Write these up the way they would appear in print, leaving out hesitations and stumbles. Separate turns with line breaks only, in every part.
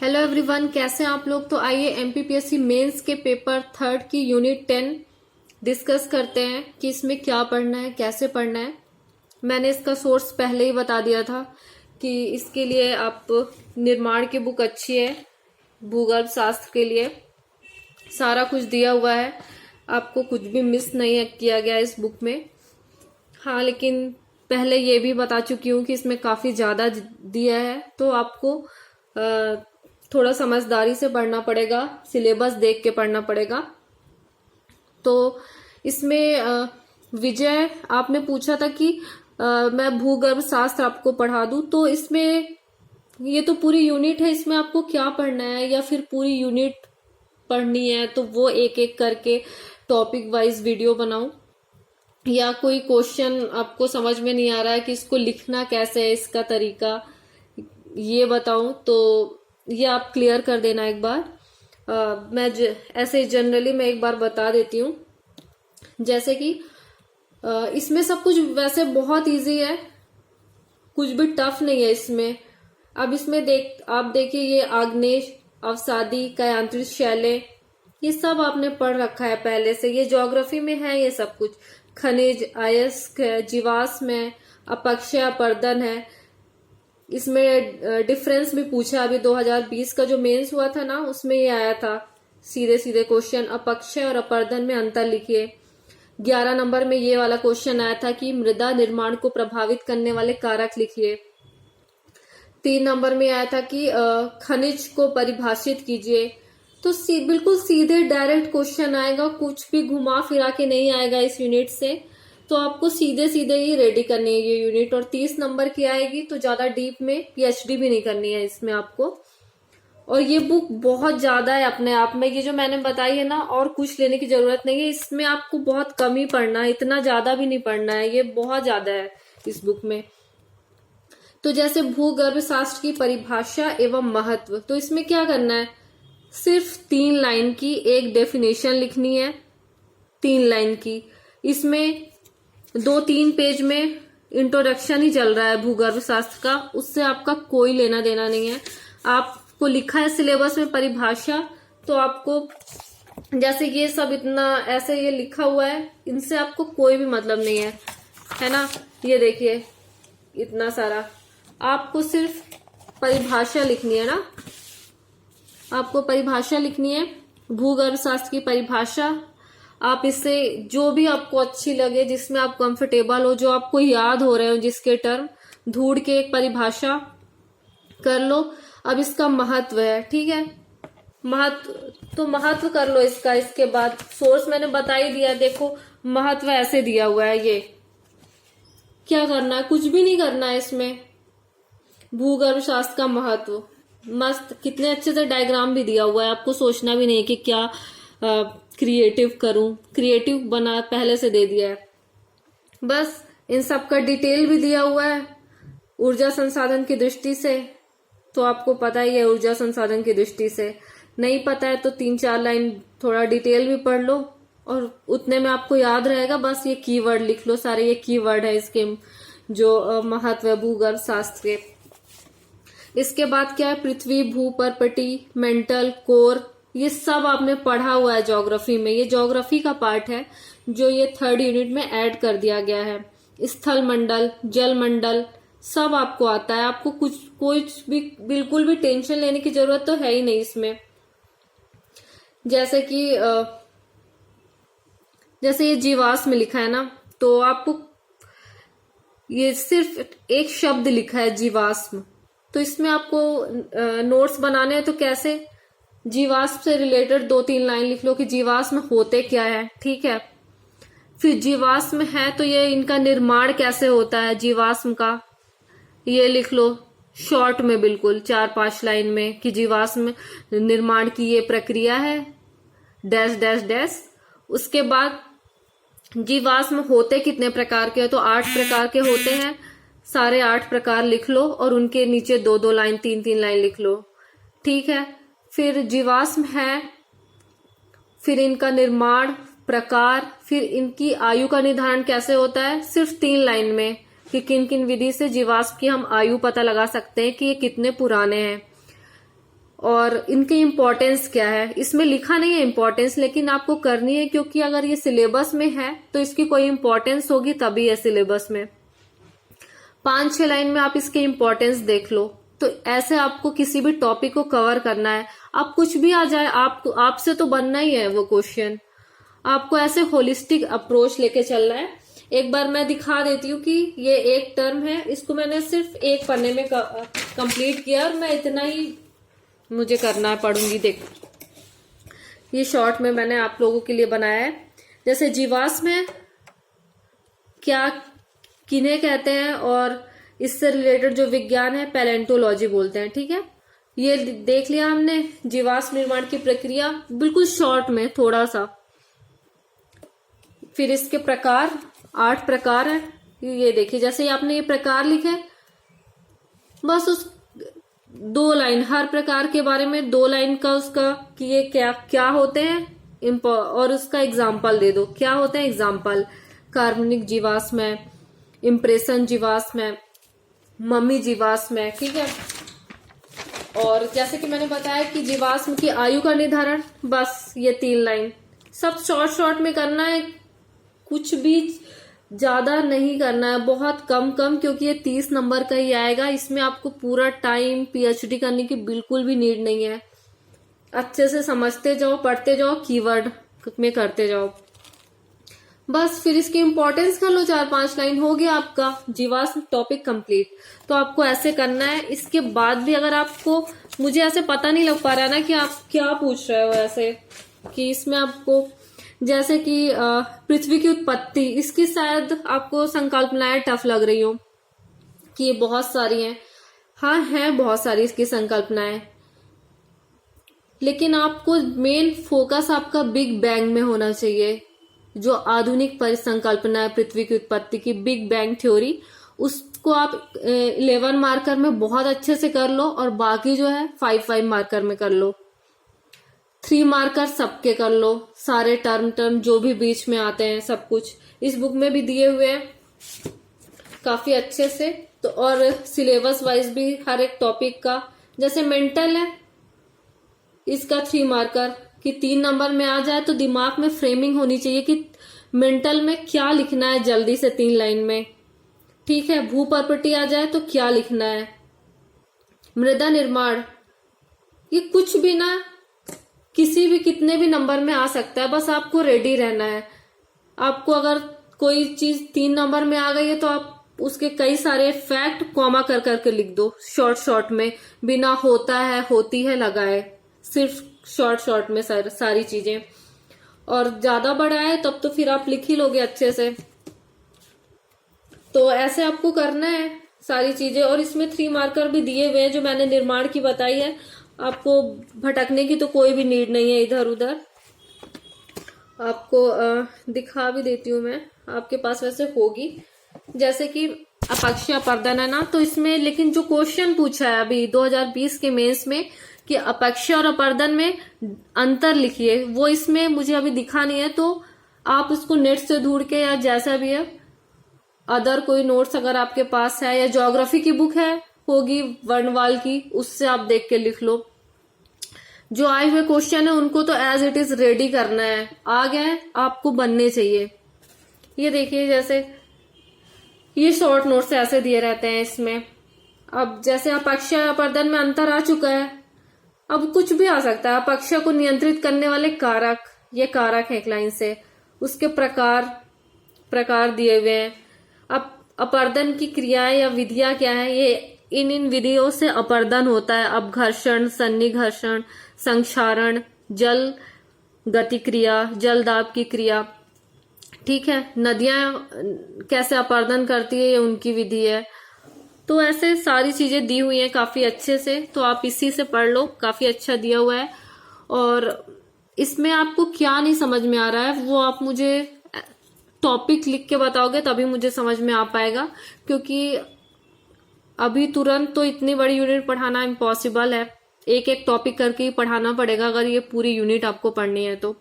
Hello everyone, कैसे हैं आप लोग। तो आइए एमपीपीएससी मेंस के पेपर 3 की यूनिट 10 डिस्कस करते हैं कि इसमें क्या पढ़ना है, कैसे पढ़ना है। मैंने इसका सोर्स पहले ही बता दिया था कि इसके लिए आप निर्माण की बुक अच्छी है। भूगर्भ शास्त्र के लिए सारा कुछ दिया हुआ है, आपको कुछ भी मिस नहीं किया गया इस बुक में। हाँ, लेकिन पहले ये भी बता चुकी हूँ कि इसमें काफी ज्यादा दिया है, तो आपको थोड़ा समझदारी से पढ़ना पड़ेगा, सिलेबस देख के पढ़ना पड़ेगा। तो इसमें विजय आपने पूछा था कि मैं भूगर्भ शास्त्र आपको पढ़ा दूं, तो इसमें ये तो पूरी यूनिट है, इसमें आपको क्या पढ़ना है या फिर पूरी यूनिट पढ़नी है, तो वो एक एक करके टॉपिक वाइज वीडियो बनाऊं, या कोई क्वेश्चन आपको समझ में नहीं आ रहा है कि इसको लिखना कैसे है, इसका तरीका ये बताऊं, तो ये आप क्लियर कर देना एक बार। मैं ऐसे जनरली मैं एक बार बता देती हूँ। जैसे कि इसमें सब कुछ वैसे बहुत इजी है, कुछ भी टफ नहीं है इसमें। अब इसमें आप देखिए, ये आग्नेय अवसादी कायांतरित शैलें, ये सब आपने पढ़ रखा है पहले से, ये ज्योग्राफी में है ये सब कुछ। खनिज, अयस्क है, जीवाश्म है, अपक्षय अपर्दन है। इसमें डिफरेंस भी पूछा, अभी 2020 का जो मेंस हुआ था ना, उसमें ये आया था सीधे सीधे क्वेश्चन, अपक्षय और अपर्दन में अंतर लिखिए। 11 नंबर में ये वाला क्वेश्चन आया था कि मृदा निर्माण को प्रभावित करने वाले कारक लिखिए। 3 नंबर में आया था कि खनिज को परिभाषित कीजिए। तो बिल्कुल सीधे डायरेक्ट क्वेश्चन आएगा, कुछ भी घुमा फिरा के नहीं आएगा इस यूनिट से, तो आपको सीधे सीधे ही रेडी करनी है ये यूनिट। और 30 नंबर की आएगी, तो ज्यादा डीप में पीएचडी भी नहीं करनी है इसमें आपको। और ये बुक बहुत ज्यादा है अपने आप में, ये जो मैंने बताई है ना, और कुछ लेने की जरूरत नहीं है इसमें, आपको बहुत कम ही पढ़ना है, इतना ज्यादा भी नहीं पढ़ना है, ये बहुत ज्यादा है इस बुक में। तो जैसे भूगर्भ शास्त्र की परिभाषा एवं महत्व, तो इसमें क्या करना है, सिर्फ 3 लाइन की एक डेफिनेशन लिखनी है, 3 लाइन की। इसमें 2-3 पेज में इंट्रोडक्शन ही चल रहा है भूगर्भ शास्त्र का, उससे आपका कोई लेना देना नहीं है। आपको लिखा है सिलेबस में परिभाषा, तो आपको जैसे ये सब इतना ऐसे ये लिखा हुआ है, इनसे आपको कोई भी मतलब नहीं है ना। ये देखिए इतना सारा, आपको सिर्फ परिभाषा लिखनी है ना, आपको परिभाषा लिखनी है, भूगर्भ शास्त्र की परिभाषा। आप इससे जो भी आपको अच्छी लगे, जिसमें आप कंफर्टेबल हो, जो आपको याद हो रहे हो, जिसके टर्म ढूंढ के एक परिभाषा कर लो। अब इसका महत्व है, ठीक है, महत्व कर लो इसका। इसके बाद सोर्स मैंने बता ही दिया, देखो महत्व ऐसे दिया हुआ है। ये क्या करना है, कुछ भी नहीं करना है इसमें। भूगर्भ शास्त्र का महत्व मस्त, कितने अच्छे से डायग्राम भी दिया हुआ है, आपको सोचना भी नहीं कि क्या क्रिएटिव करूं, क्रिएटिव बना पहले से दे दिया है। बस इन सब का डिटेल भी दिया हुआ है ऊर्जा संसाधन की दृष्टि से, तो आपको पता ही है ऊर्जा संसाधन की दृष्टि से। नहीं पता है तो 3-4 लाइन थोड़ा डिटेल भी पढ़ लो, और उतने में आपको याद रहेगा। बस ये कीवर्ड लिख लो सारे, ये कीवर्ड है इसके जो महत्व है भूगर्भ शास्त्र के। इसके बाद क्या है, पृथ्वी, भूपर्पटी, मेंटल, कोर, ये सब आपने पढ़ा हुआ है ज्योग्राफी में, ये ज्योग्राफी का पार्ट है जो ये 3rd यूनिट में ऐड कर दिया गया है। स्थल मंडल, जल मंडल, सब आपको आता है, आपको कोई भी बिल्कुल भी टेंशन लेने की जरूरत तो है ही नहीं इसमें। जैसे ये जीवाश्म लिखा है ना, तो आपको ये सिर्फ एक शब्द लिखा है जीवाश्म, तो इसमें आपको नोट्स बनाने हैं, तो कैसे, जीवाश्म से रिलेटेड 2-3 लाइन लिख लो कि जीवाश्म होते क्या है, ठीक है। फिर जीवाश्म है तो ये इनका निर्माण कैसे होता है जीवाश्म का, ये लिख लो शॉर्ट में, बिल्कुल 4-5 लाइन में, कि जीवाश्म निर्माण की ये प्रक्रिया है, डैश डैश डैश। उसके बाद जीवाश्म होते कितने प्रकार के हैं, तो 8 प्रकार के होते हैं, सारे 8 प्रकार लिख लो, और उनके नीचे 2-2 लाइन 3-3 लाइन लिख लो, ठीक है। फिर जीवाश्म है, फिर इनका निर्माण प्रकार, फिर इनकी आयु का निर्धारण कैसे होता है, सिर्फ 3 लाइन में, कि किन किन विधि से जीवाश्म की हम आयु पता लगा सकते हैं कि ये कितने पुराने हैं। और इनकी इम्पोर्टेंस क्या है। इसमें लिखा नहीं है इम्पोर्टेंस, लेकिन आपको करनी है, क्योंकि अगर ये सिलेबस में है तो इसकी कोई इम्पोर्टेंस होगी तभी है सिलेबस में। 5-6 लाइन में आप इसकी इम्पोर्टेंस देख लो। तो ऐसे आपको किसी भी टॉपिक को कवर करना है। आप कुछ भी आ जाए, आपसे तो बनना ही है वो क्वेश्चन। आपको ऐसे होलिस्टिक अप्रोच लेके चलना है। एक बार मैं दिखा देती हूँ कि ये एक टर्म है, इसको मैंने सिर्फ एक पन्ने में कंप्लीट किया और मैं इतना ही मुझे करना है, पढ़ूंगी। देख, ये शॉर्ट में मैंने आप लोगों के लिए बनाया है। जैसे जीवाश्म है क्या, किन्हें कहते हैं, और इससे रिलेटेड जो विज्ञान है पैलेंटोलॉजी बोलते हैं। ठीक है, ये देख लिया हमने जीवाश्म निर्माण की प्रक्रिया, बिल्कुल शॉर्ट में थोड़ा सा। फिर इसके प्रकार, 8 प्रकार है। ये देखिए, जैसे ही आपने ये प्रकार लिखे, बस उस 2 लाइन हर प्रकार के बारे में, 2 लाइन का उसका कि ये क्या क्या होते हैं, और उसका एग्जाम्पल दे दो। क्या होते हैं एग्जाम्पल? कार्बनिक जीवाश्म है, इम्प्रेशन जीवाश्म है, मम्मी जीवाश्म है। ठीक है, और जैसे कि मैंने बताया कि जीवाश्म की आयु का निर्धारण, बस ये 3 लाइन। सब शॉर्ट शॉर्ट में करना है, कुछ भी ज्यादा नहीं करना है, बहुत कम कम, क्योंकि ये 30 नंबर का ही आएगा। इसमें आपको पूरा टाइम पीएचडी करने की बिल्कुल भी नीड नहीं है। अच्छे से समझते जाओ, पढ़ते जाओ, कीवर्ड में करते जाओ, बस। फिर इसकी इम्पोर्टेंस कर लो, 4-5 लाइन, हो गया आपका जीवाश्म टॉपिक कंप्लीट। तो आपको ऐसे करना है। इसके बाद भी अगर आपको, मुझे ऐसे पता नहीं लग पा रहा ना कि आप क्या पूछ रहे हो, ऐसे कि इसमें आपको, जैसे कि पृथ्वी की उत्पत्ति, इसकी शायद आपको संकल्पनाएं टफ लग रही हो कि ये बहुत सारी हैं। हाँ, हैं बहुत सारी इसकी संकल्पनाएं, लेकिन आपको मेन फोकस आपका बिग बैंग में होना चाहिए। जो आधुनिक परिसंकल्पना है पृथ्वी की उत्पत्ति की, बिग बैंग थ्योरी, उसको आप 11 मार्कर में बहुत अच्छे से कर लो, और बाकी जो है 5-5 मार्कर में कर लो। 3 मार्कर सबके कर लो, सारे टर्म जो भी बीच में आते हैं, सब कुछ इस बुक में भी दिए हुए हैं काफी अच्छे से। तो और सिलेबस वाइज भी हर एक टॉपिक का, जैसे मेंटल है, इसका 3 मार्कर कि 3 नंबर में आ जाए, तो दिमाग में फ्रेमिंग होनी चाहिए कि मेंटल में क्या लिखना है जल्दी से 3 लाइन में। ठीक है, भू प्रॉपर्टी आ जाए तो क्या लिखना है, मृदा निर्माण, ये कुछ भी ना, किसी भी कितने भी नंबर में आ सकता है, बस आपको रेडी रहना है। आपको अगर कोई चीज 3 नंबर में आ गई है तो आप उसके कई सारे फैक्ट कॉमा कर करके लिख दो, शॉर्ट शॉर्ट में, बिना होता है होती है लगाए, सिर्फ शॉर्ट शॉर्ट में सारी चीजें। और ज्यादा बड़ा है तब तो फिर आप लिख ही लोगे अच्छे से। तो ऐसे आपको करना है सारी चीजें। और इसमें 3 मार्कर भी दिए हुए हैं जो मैंने निर्माण की बताई है। आपको भटकने की तो कोई भी नीड नहीं है इधर उधर। आपको दिखा भी देती हूँ मैं, आपके पास वैसे होगी। जैसे कि अपक्षय अपर्दन है ना, तो इसमें लेकिन जो क्वेश्चन पूछा है अभी 2020 के मेंस में कि अपक्षय और अपर्दन में अंतर लिखिए, वो इसमें मुझे अभी दिखा नहीं है। तो आप उसको नेट से ढूंढ के या जैसा भी है, अदर कोई नोट्स अगर आपके पास है, या ज्योग्राफी की बुक है होगी वर्णवाल की, उससे आप देख के लिख लो। जो आए हुए क्वेश्चन है उनको तो एज इट इज रेडी करना है, आ गए आपको बनने चाहिए। ये देखिए, जैसे ये शॉर्ट नोट्स ऐसे दिए रहते हैं इसमें। अब जैसे अपक्षय अपर्दन में अंतर आ चुका है, अब कुछ भी आ सकता है। अपक्षय को नियंत्रित करने वाले कारक, ये कारक है एक लाइन से, उसके प्रकार दिए हुए हैं। अब अपर्दन की क्रियाएं या विधियां क्या है, ये इन विधियों से अपर्दन होता है। अपघर्षण, सन्निघर्षण, संक्षारण, जल गति क्रिया, जल दाब की क्रिया। ठीक है, नदियां कैसे अपर्दन करती है, ये उनकी विधि है। तो ऐसे सारी चीजें दी हुई हैं काफी अच्छे से, तो आप इसी से पढ़ लो, काफी अच्छा दिया हुआ है। और इसमें आपको क्या नहीं समझ में आ रहा है वो आप मुझे टॉपिक लिख के बताओगे तभी मुझे समझ में आ पाएगा, क्योंकि अभी तुरंत तो इतनी बड़ी यूनिट पढ़ाना इम्पॉसिबल है। एक एक टॉपिक करके ही पढ़ाना पड़ेगा अगर ये पूरी यूनिट आपको पढ़नी है तो।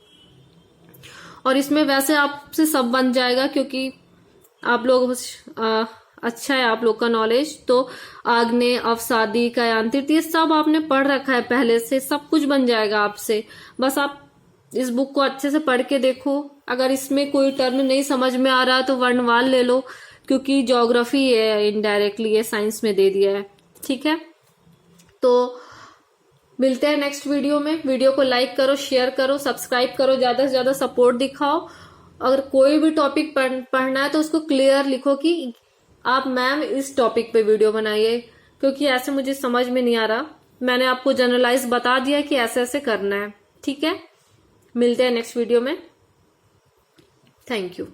और इसमें वैसे आपसे सब बन जाएगा, क्योंकि आप लोग अच्छा है आप लोग का नॉलेज। तो आग्नेय, अवसादी, कायांतित, ये सब आपने पढ़ रखा है पहले से, सब कुछ बन जाएगा आपसे। बस आप इस बुक को अच्छे से पढ़ के देखो। अगर इसमें कोई टर्म नहीं समझ में आ रहा तो वर्णमाल ले लो, क्योंकि ज्योग्राफी है, इनडायरेक्टली ये साइंस में दे दिया है। ठीक है, तो मिलते हैं नेक्स्ट वीडियो में। वीडियो को लाइक करो, शेयर करो, सब्सक्राइब करो, ज्यादा से ज्यादा सपोर्ट दिखाओ। अगर कोई भी टॉपिक पढ़ना है तो उसको क्लियर लिखो कि आप मैम इस टॉपिक पे वीडियो बनाइए, क्योंकि ऐसे मुझे समझ में नहीं आ रहा। मैंने आपको जनरलाइज बता दिया कि ऐसे ऐसे करना है। ठीक है, मिलते हैं नेक्स्ट वीडियो में। Thank you.